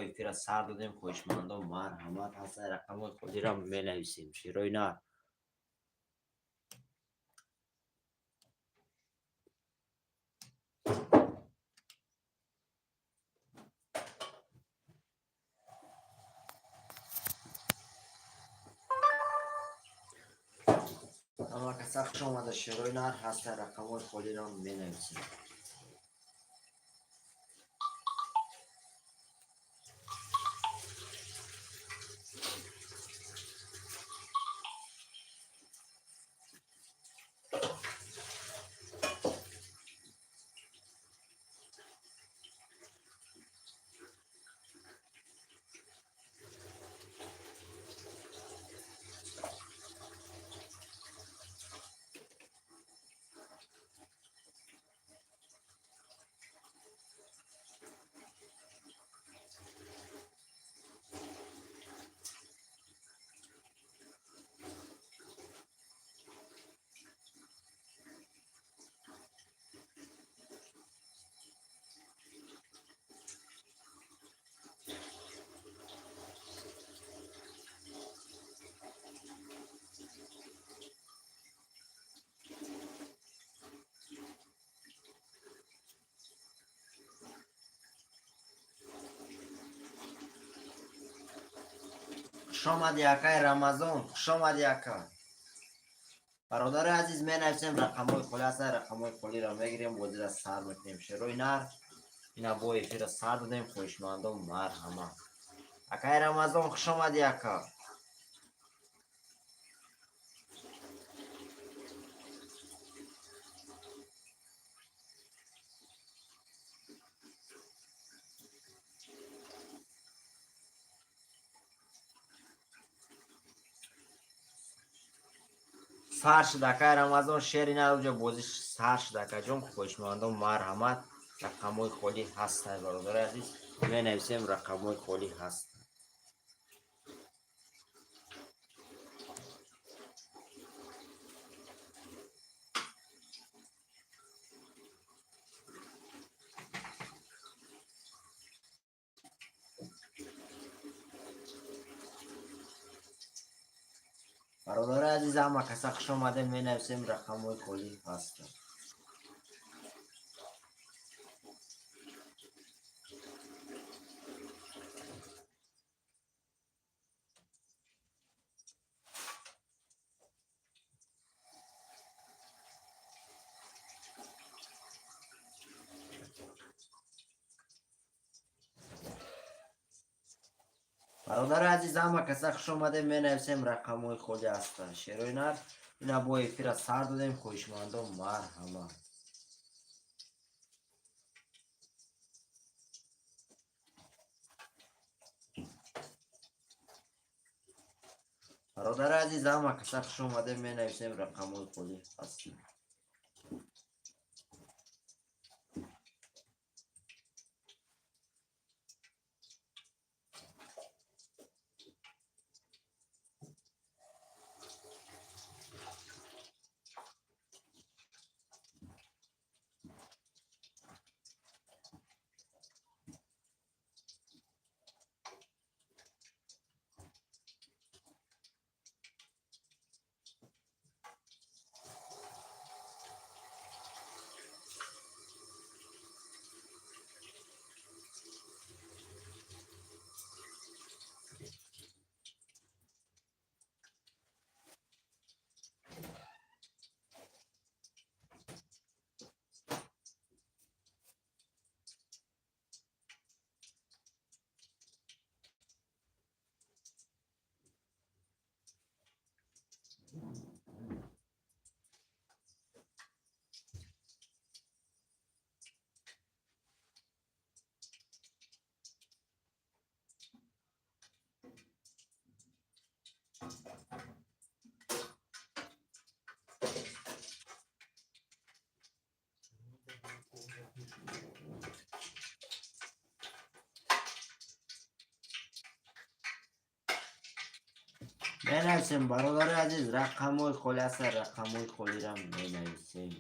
ефира сар додем, хоҳишмандон марҳамат ҳастанд, рақамҳои худиро менависем. Широи нар ҳама каса хуш омада. Широи нар ҳастанд, рақамҳои худиро менависем. хуш омадӣ акай Рамазон, хуш омадӣ ака. бародари азиз менависем, рақамҳои хулӣ ҳастанд, рақамҳои хулиро мегирем, бозиро сар мекунем. Широи нар ина бо эфира сар додем, хоҳишмандон марҳамат. Акай Рамазон, хуш омадӣ ака. сар шуд акай Рамазон, шери наруҷа бозиш сар шуд акаҷон, хоҳишмандон марҳамат. рақамҳои холӣ ҳастанд, бародари азиз менависем, рақамҳои холӣ ҳастанд. бародари азиз ҳама каса хуш омада, менависем, рақамҳои холӣ ҳастанд. бародари азиз ҳама каса хуш омада, менависем, рақамҳои холӣ ҳастанд. широи нар ина бо эфира сар додем, хоҳишмандон марҳамат. бародари азиз ҳама каса хуш омада, менависем, рақамҳои холӣ ҳастанд. менависем, бародари азиз, рақамҳои холӣ ҳастанд, рақамҳои холиро менависем.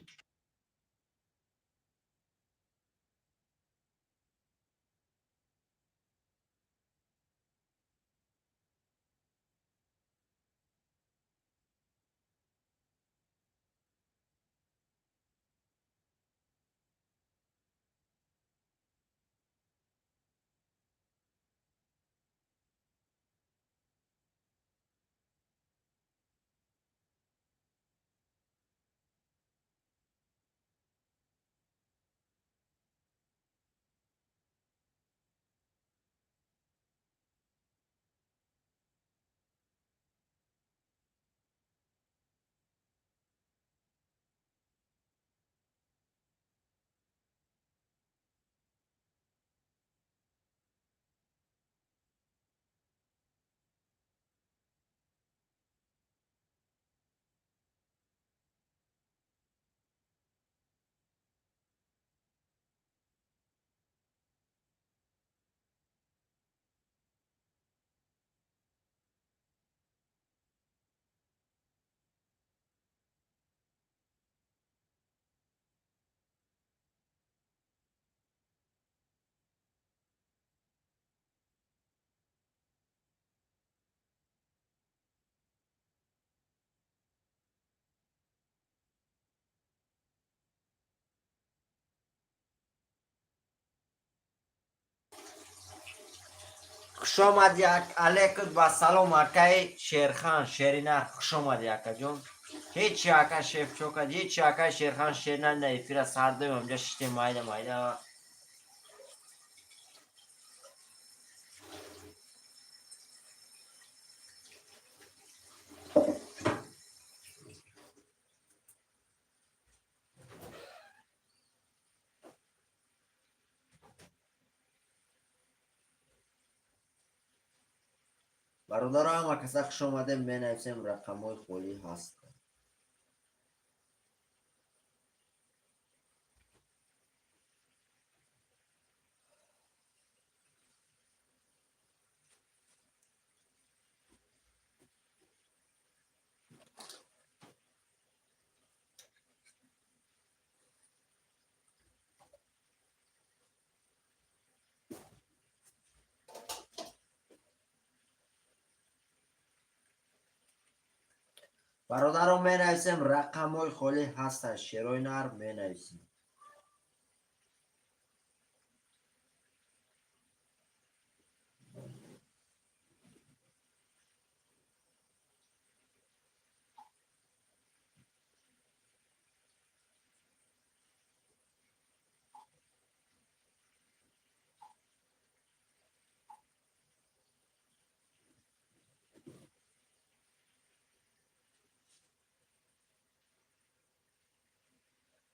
خوش آمد یک علیکم با سلام اکای شیرخان شیرینر خوش آمد یکا جون هیچ یکا شیف چوکد هیچ یکا شیرخان شیرینر نیفیر سرده اونجا شیشتی مایده مایده برادر همه کسا خوش آمده می نویسیم رقم های خولی هست برادر می نویسیم رقم های خولی هست شیروی نر می نویسیم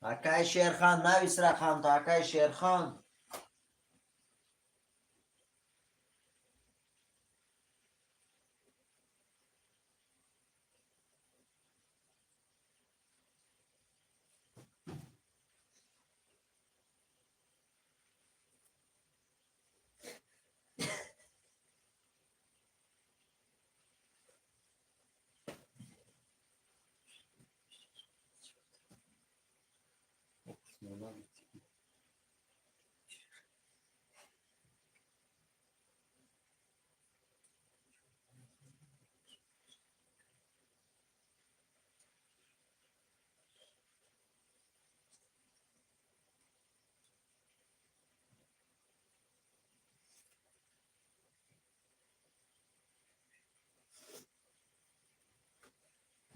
اکای شیرخان نویس رقم تا اکای شیرخان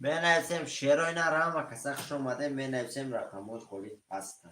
می نویسیم شیروی نر همه کسا خوش آمده می نویسیم رقم های خولی هست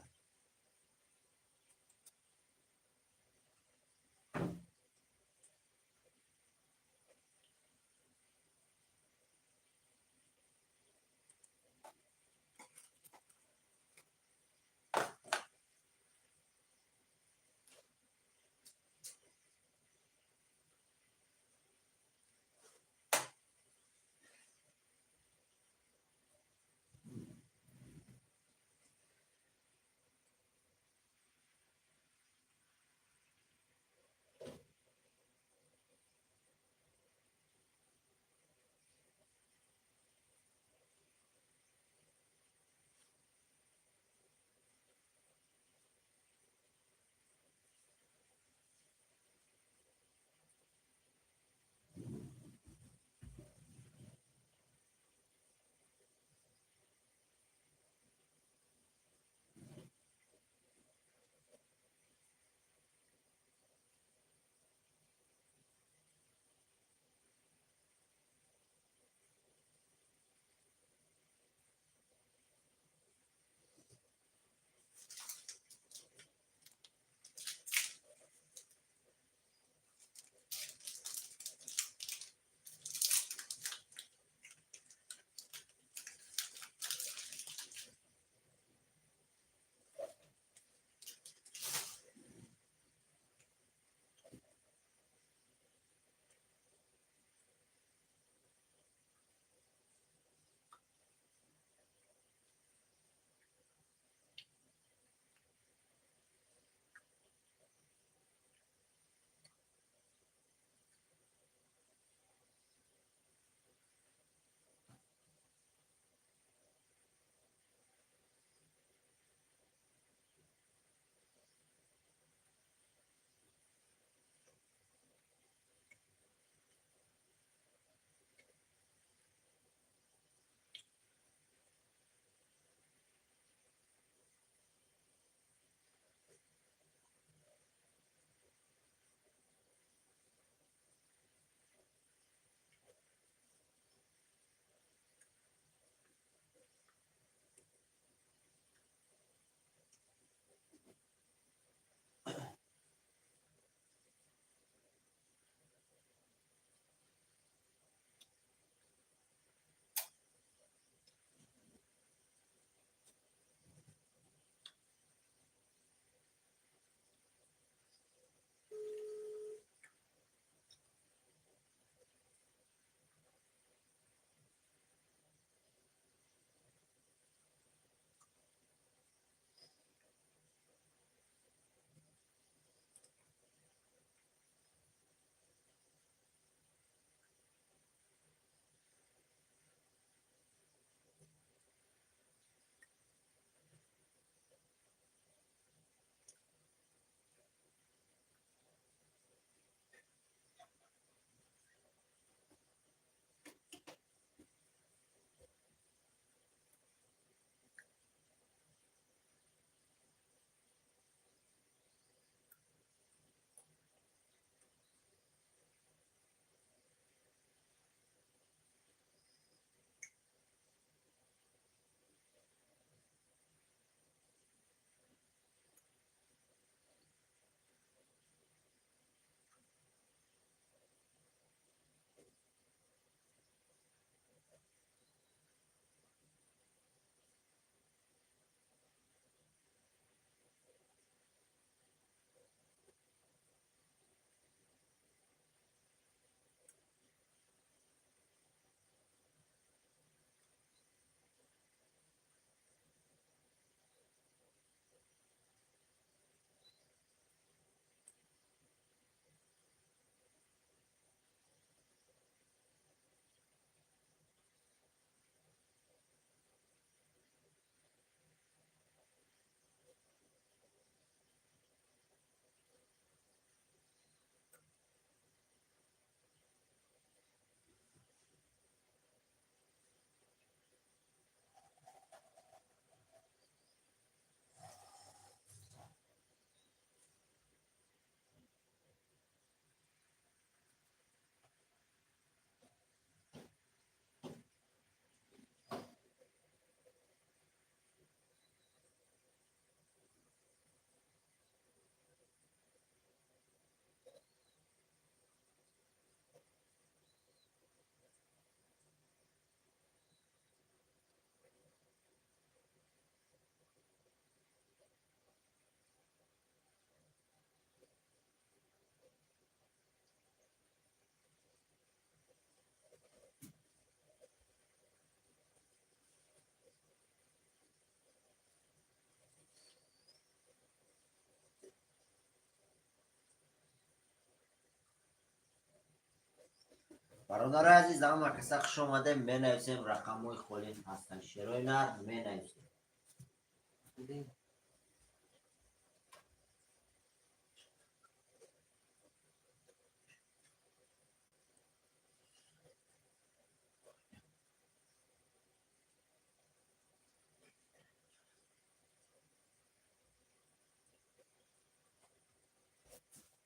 برادر عزیز اما کسا خوش آمده می نویسیم رقم های خالی هستن شیرای نر می نویسیم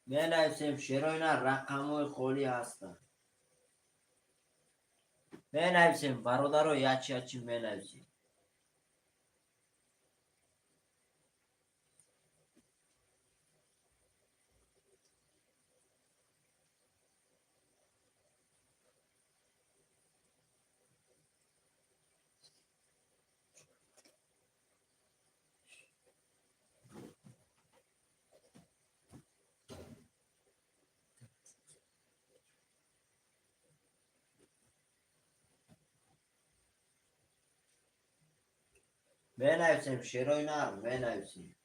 می نویسیم شیرای نر رقم های خالی هستن می نویسیم برادر رو یچی می نویسیم می نویسیم شیرای نر می نویسیم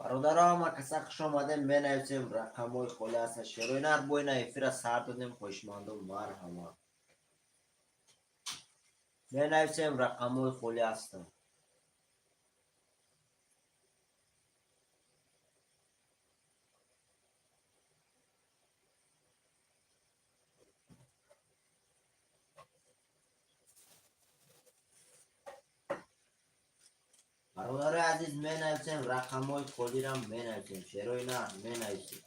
برادر اما کسا خوش آمده می نویسیم رقم های خالی هستن شیرای نر بوی نایفی را سر دادیم خوشماندم مرحمت می نویسیم رقم های خالی هستن برادر عزیز می نویسیم رقم های خالی را می نویسیم شیرای نر می نویسیم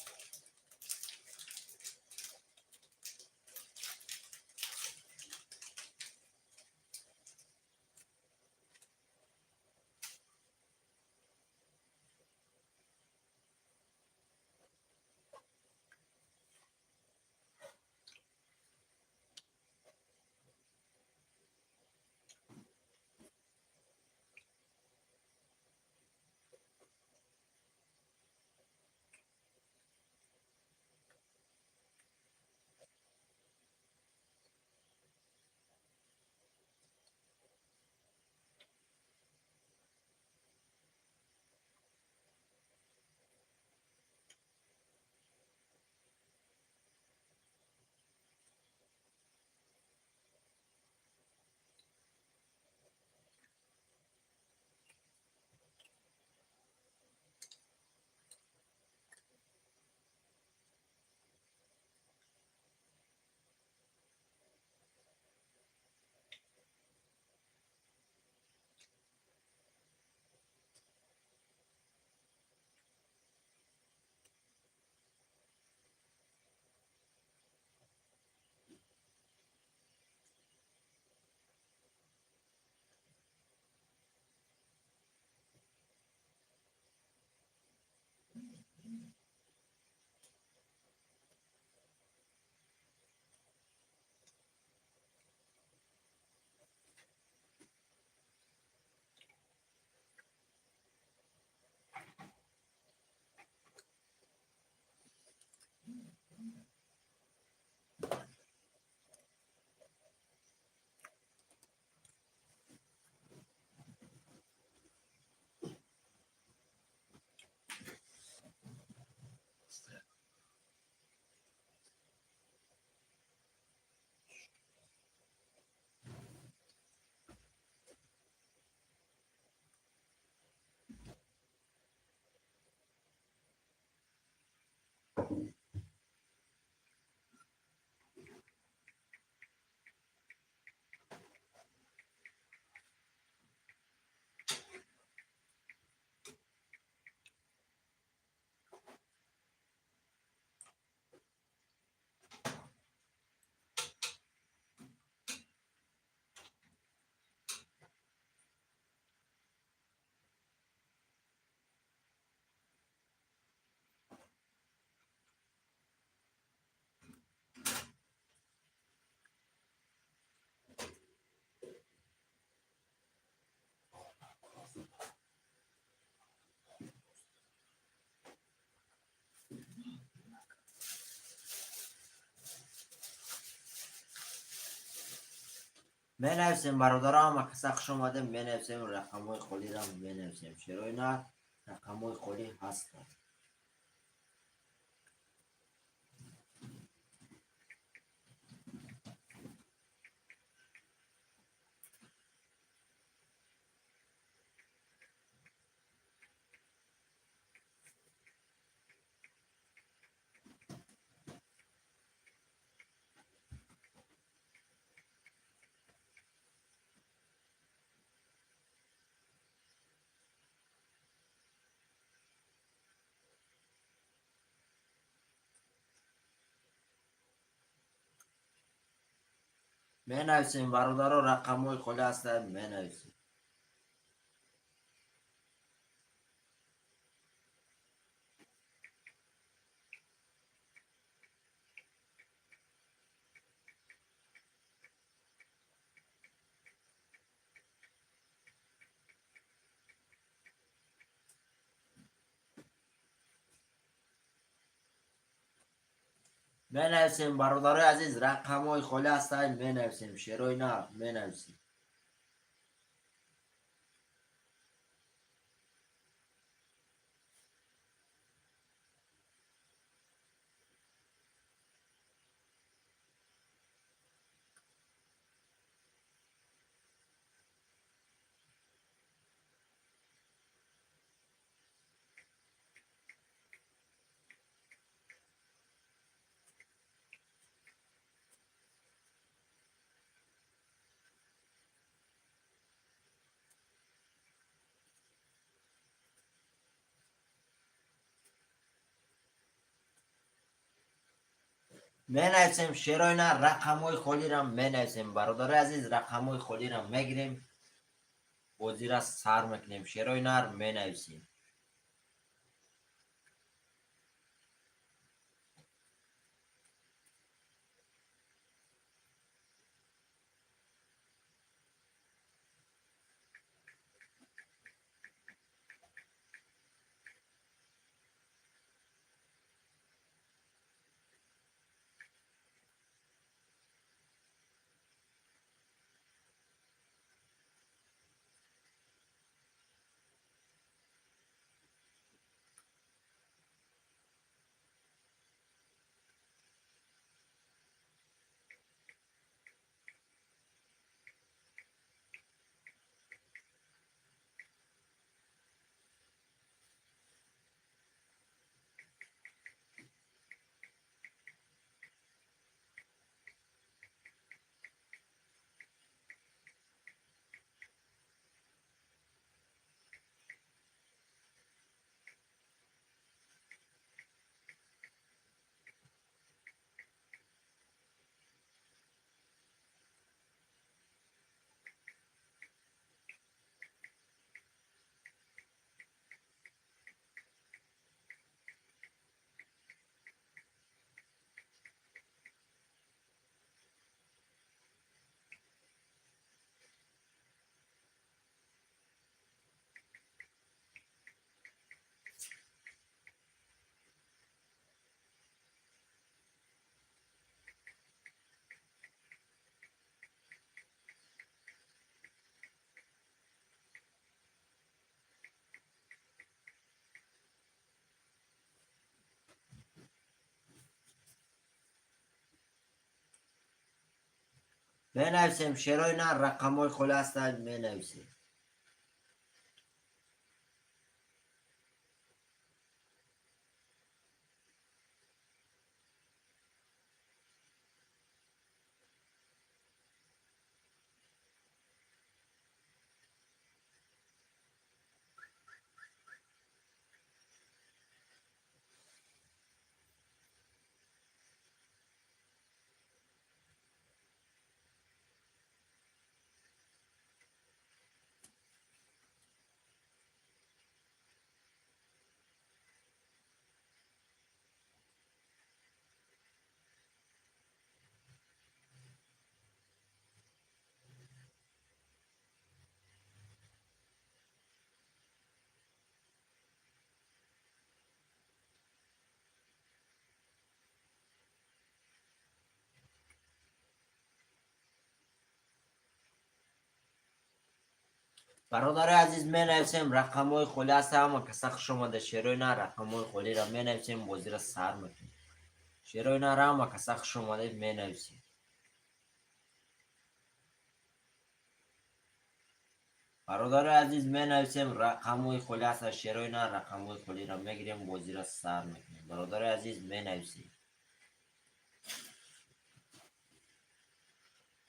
بنویسیم برادرام، اگه خوش آمدیم. بنویسیم رقم های خالی را بنویسیم. شروع نه رقم های خالی هستند. بنویسیم برادران، رقم های خالی هستند. بنویسیم. بنویسیم برادرای عزیز، رقم های خالی هستند. بنویسیم. شروع نه بنویسیم. بنویسیم. شروع نه رقم های خالی را بنویسیم. برادرای عزیز، رقم های خالی را میگیریم، بازی را سر میکنیم. شروع نه را بنویسیم. بنویسیم. شروع نه رقم های خالی هستند. بنویسیم. برادر عزیز می نویسیم رقم های خالی هست، اما که سخت شما در شیروی نه رقم های خالی را می نویسیم بازی را سر میکنیم. شیروی نه را اما که سخت شما می نویسیم. برادر عزیز می نویسیم رقم های خالی هست، شیروی نه رقم های خالی را می گیریم بازی را سر میکنیم. برادر عزیز می نویسیم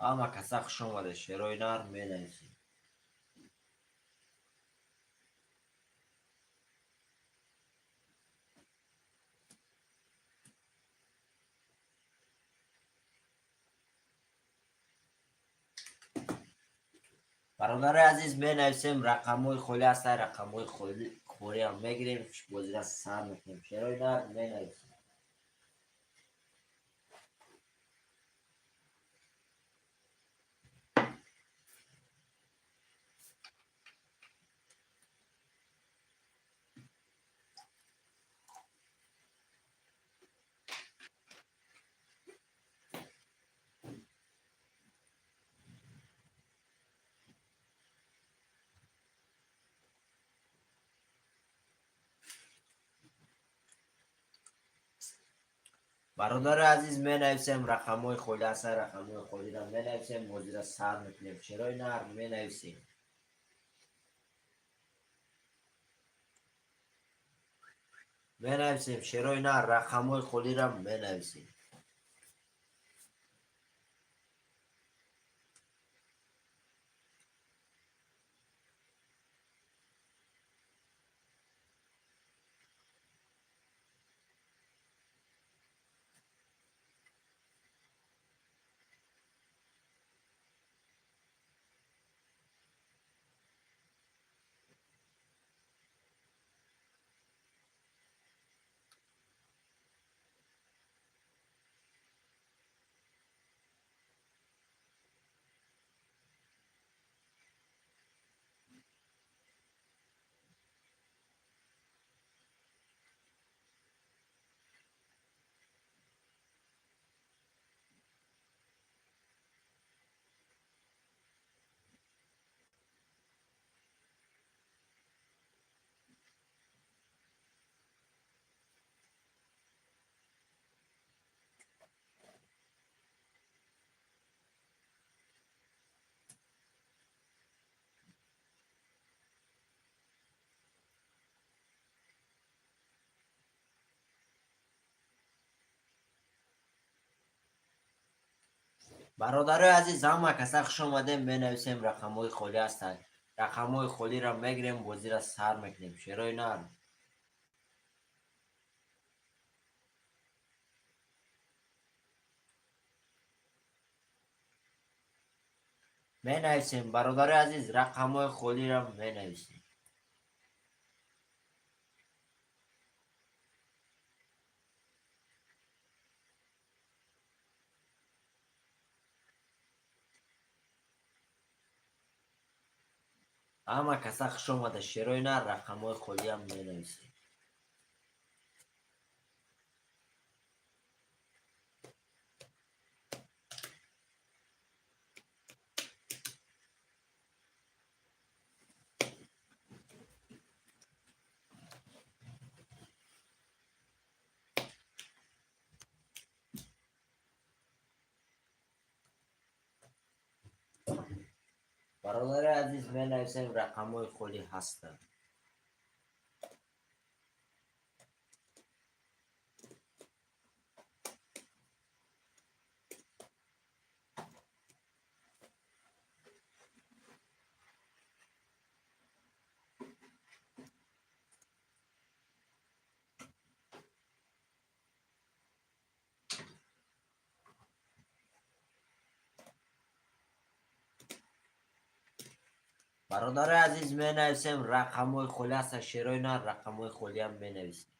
اما که سخت شما در شیروی نه می نویسیم. برادر عزیز می نویسیم رقم های خالی هست، رقم های خالی را می گیریم بازی را سر میکنیم. شیروی نه می نویسیم. برادر عزیز می نویسیم رقم های خالی هست، رقم های خالی را می نویسیم بازی را سر میکنیم. شیروی نه می نویسیم. می نویسیم شیروی نه رقم های خالی را می نویسیم. برادر عزیز همه کسا خوش آمدیم. می نویسیم رقم های خالی هستند. رقم های خالی را می گیریم بازی را سر میکنیم. شیروی نه می نویسیم. برادر عزیز رقم های خالی را می نویسیم. همه کسا خوش آمده. شیروی نه رقم های خالی هم می نویسیم. برادر عزیز می نویسیم رقم های خالی هستند. برادر عزیز می نویسیم رقم های خالی هست. شیروی نه رقم های خالی هم می نویسیم.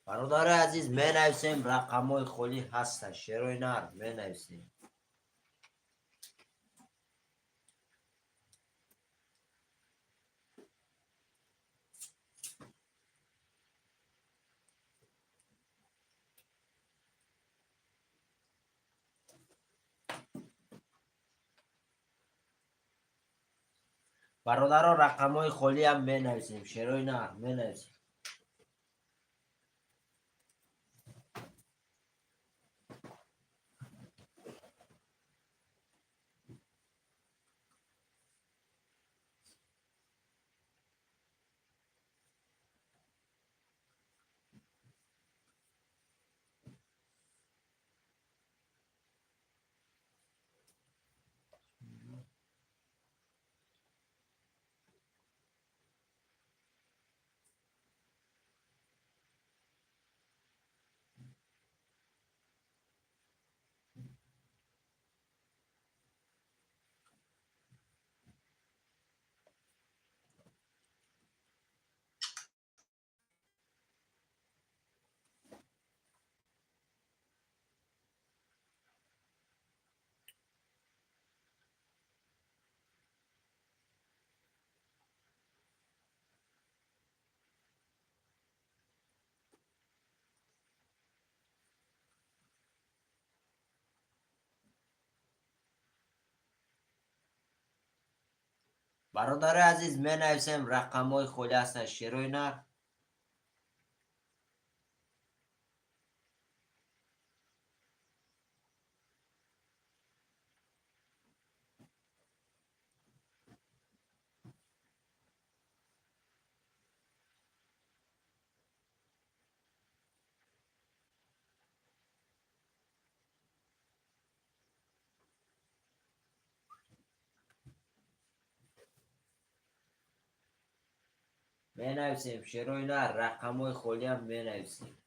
برادر عزیز می نویسیم رقم های خالی هست شیروی نر می نویسیم. برادر رقم های خالی هم می نویسیم شیروی نر می نویسیم. برادر عزیز می نویسیم رقم های خالی هست شیروی نر. می نویسیم شیروی نر رقم های خالی هم می نویسیم.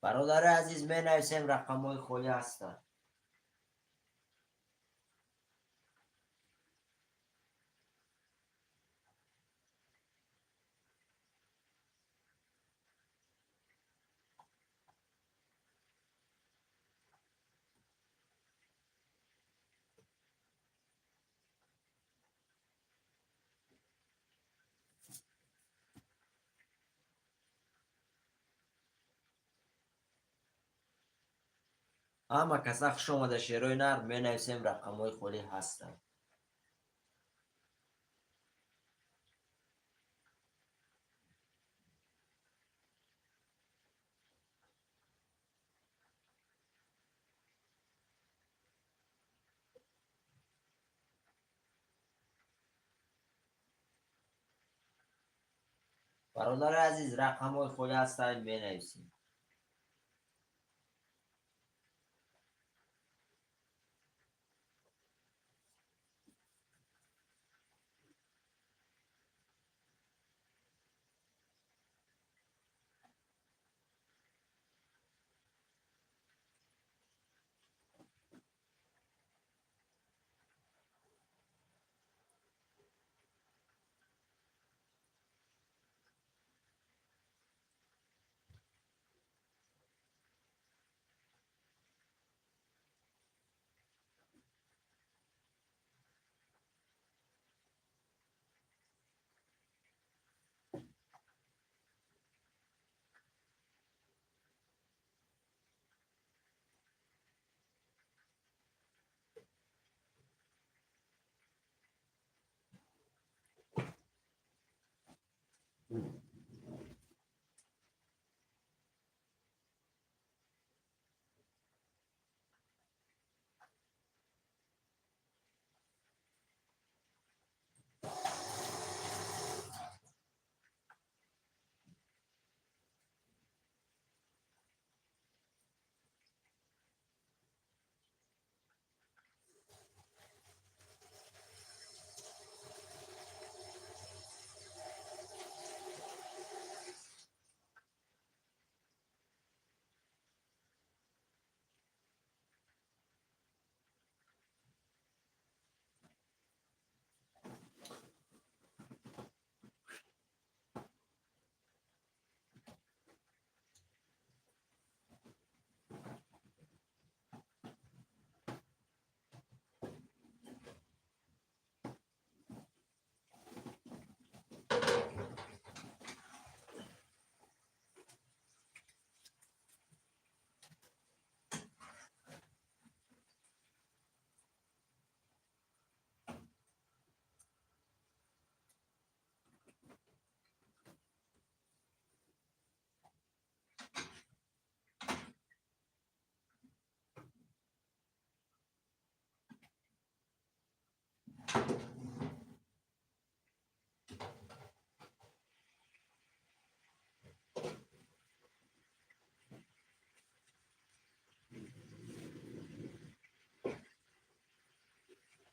برادر عزیز می نویسیم رقم های خالی هست. اما کسا خوش آمده شیروی نر می نویسیم رقم های خالی هست. برادر عزیز رقم های خالی هست می نویسیم.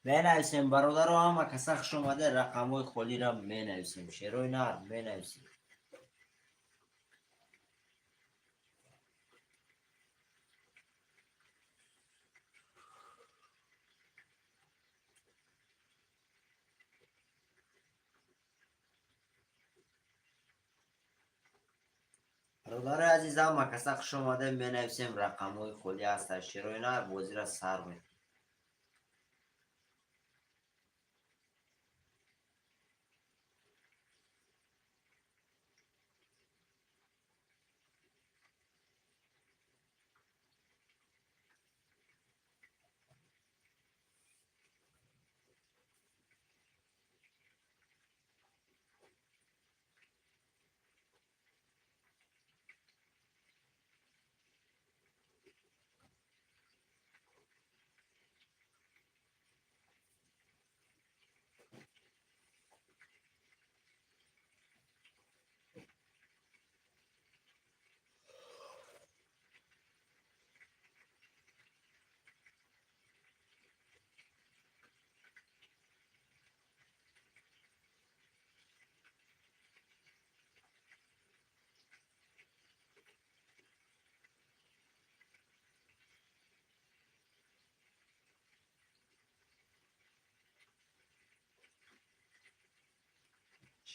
بنویسیم برادر همه کسا خوش اومده رقم های خالی را می نویسیم شیروی نر می نویسیم. برادر عزیز همه کسا خوش اومده می نویسیم رقم های خالی هست شیروی نر بازی را سر می.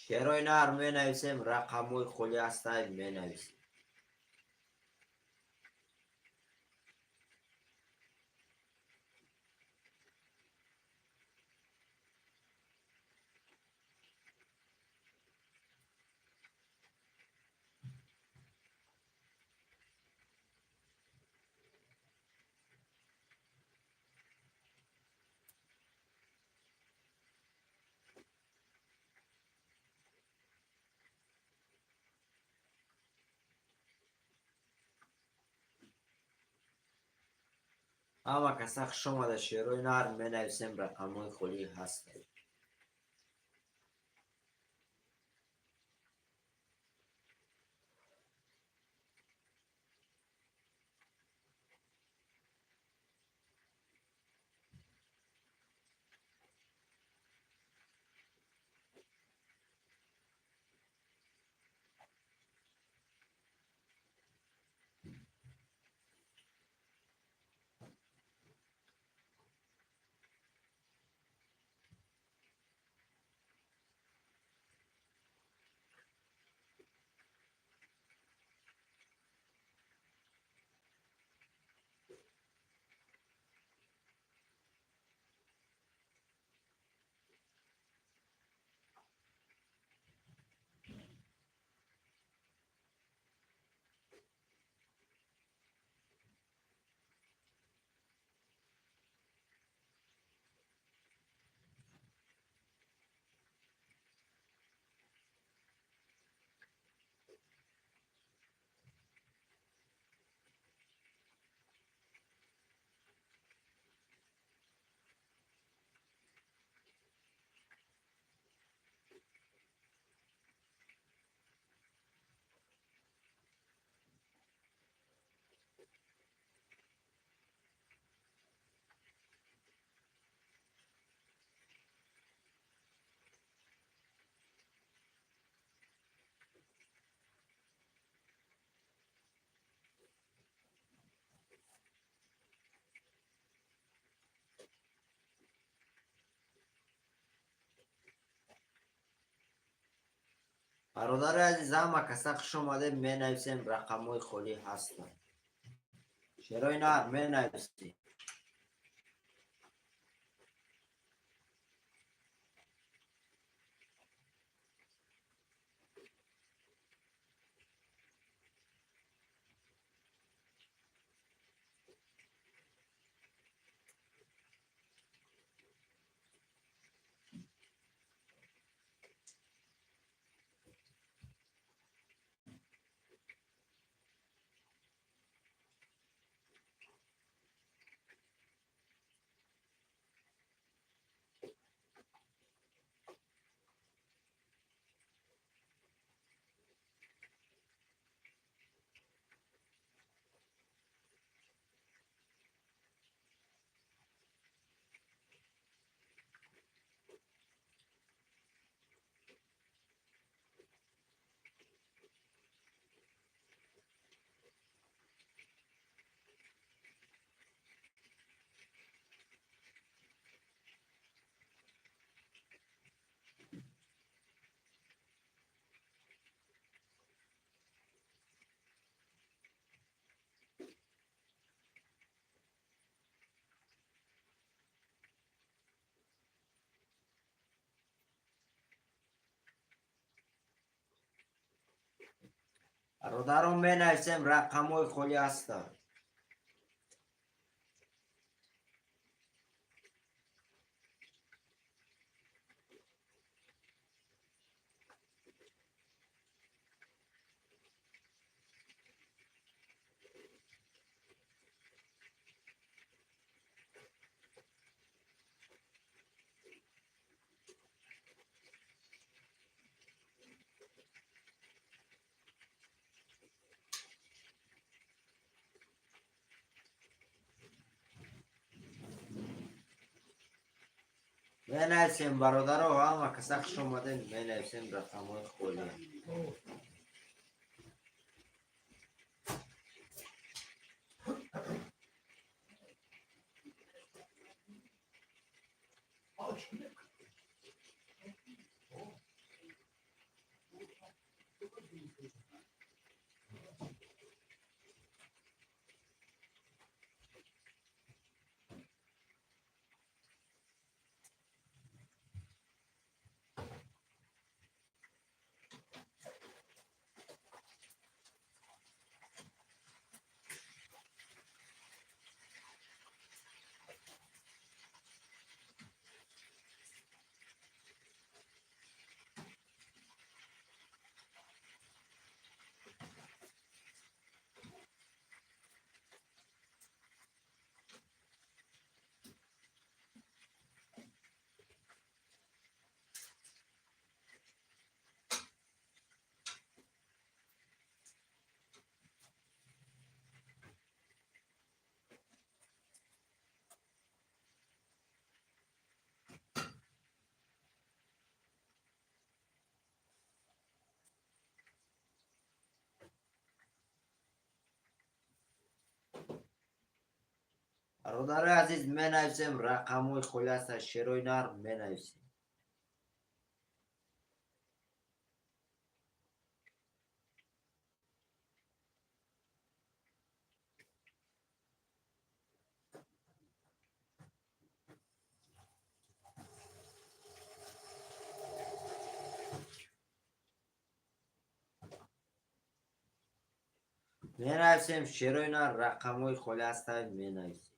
شیروی نر می نویسیم رقم های خالی هست می نویسیم. همه کسا خوش اومده شیروی نر می نویسیم رقم های خالی هست. برادر عزیز همه کسا خوش آمده می نویسیم رقم های خالی هستن شیرای نر می نویسیم برادران می نویسیم رقم های خالی هستن می نویسیم برادران همه کسا خوش آمده می نویسیم رقم های خالی برادر عزیز می نویسیم رقم های خالی هستن شیرای نر می نویسیم می نویسیم شیرای نر رقم های خالی هستن می نویسیم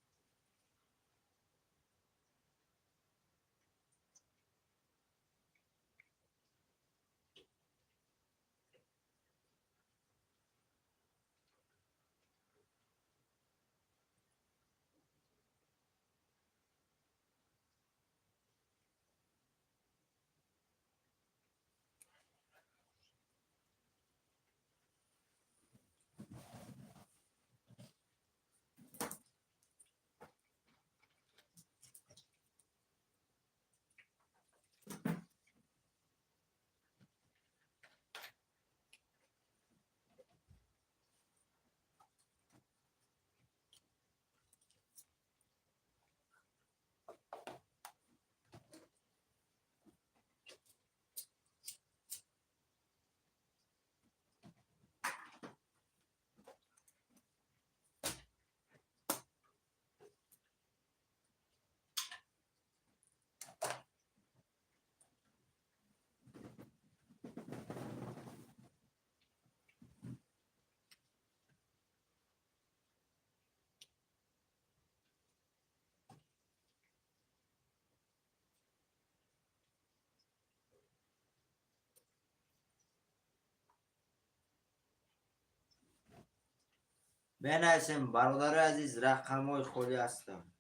بنویسیم برادر عزیز رقم های خالی هستم.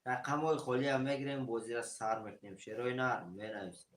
رقم های خالی هم میگیریم بازی را سر میکنیم. شیرای نرم بنویسیم.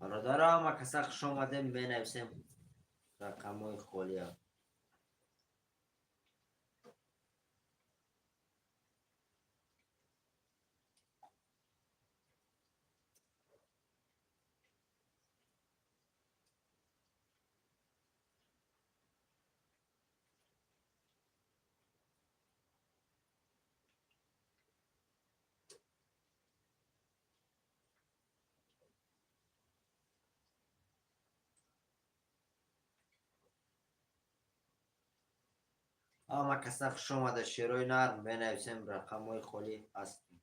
برادر هم کسا خوش آمدیم بنویسیم رقم های خالی هم. اما کسا خوش آمده شیرای نرم بنویسیم رقم های خالی هستیم.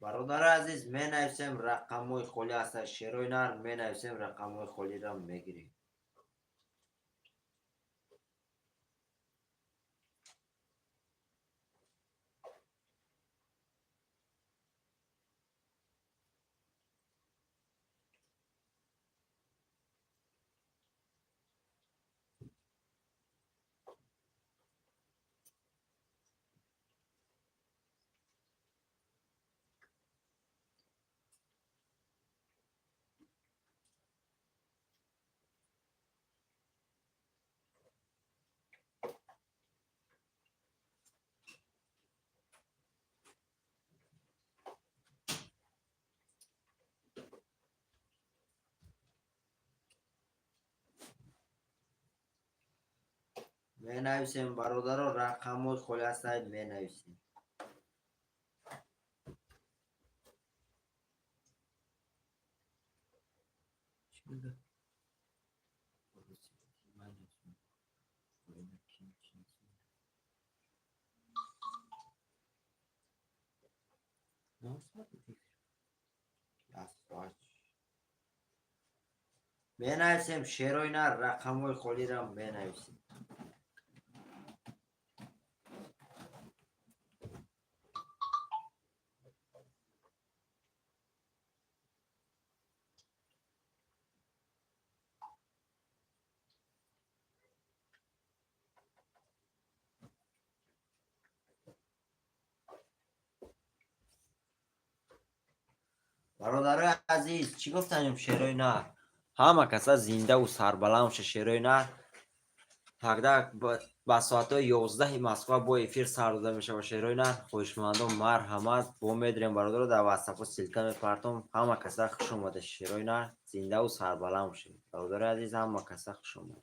برادر عزیز می نویسیم رقم های خالی هست. شیرای نرم می نویسیم رقم های خالی را میگیریم. می نویسیم برادر رقم های خالی هست می نویسیم. بنویسیم شیرای نر رقم های خالی را بنویسیم. برادر عزیز چی گفتنیم شیرای نر همه کسا زنده و سربلند شه. شیرای نر تقدر با ساعت 11 مسکو با افیر سر داده میشه. و شیرای نر خوشمندم مرحمت با میدریم برادر در واتساپ سیلکا میپرتم. همه کسا خوش اومده. شیرای نر زنده و سربلند شه. برادر عزیز همه کسا خوش اومده.